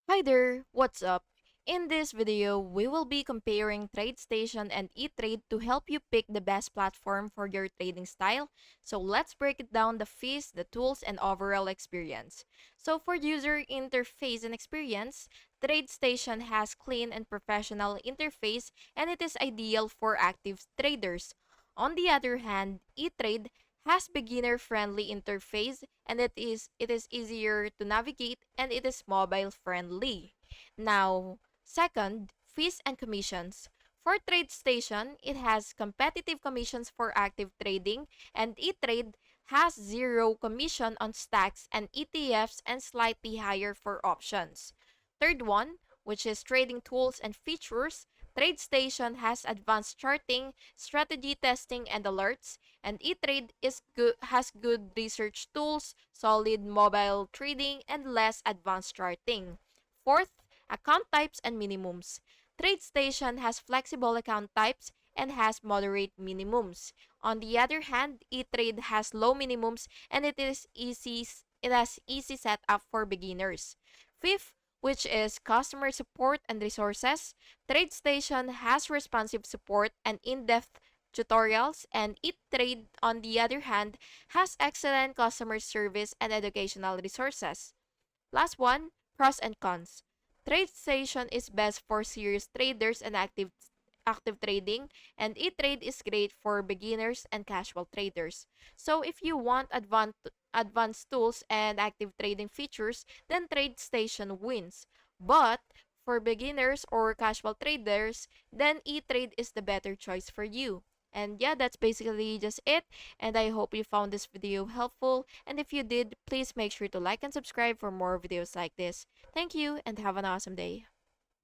Hi there, what's up? In this video, we will be comparing TradeStation and E TRADE to help you pick the best platform for your trading style. So let's break it down: the fees, the tools, and overall experience. So for user interface and experience, TradeStation has clean and professional interface and it is ideal for active traders. On the other hand, E TRADE has beginner friendly interface and it is easier to navigate and it is mobile friendly. Now, second, fees and commissions. For TradeStation, it has competitive commissions for active trading, and eTrade has zero commission on stocks and ETFs and slightly higher for options. Third one, which is trading tools and features, TradeStation has advanced charting, strategy testing, and alerts, and eTrade has good research tools, solid mobile trading, and less advanced charting. Fourth, account types and minimums. TradeStation has flexible account types and has moderate minimums. On the other hand, eTrade has low minimums and it has easy setup for beginners. Fifth, which is customer support and resources. TradeStation has responsive support and in-depth tutorials, and eTrade, on the other hand, has excellent customer service and educational resources. Last one, pros and cons. TradeStation is best for serious traders and active trading, and eTrade is great for beginners and casual traders. So if you want advanced tools and active trading features, then TradeStation wins. But for beginners or casual traders, then eTrade is the better choice for you. And yeah, that's basically just it. And I hope you found this video helpful. And if you did, please make sure to like and subscribe for more videos like this. Thank you and have an awesome day.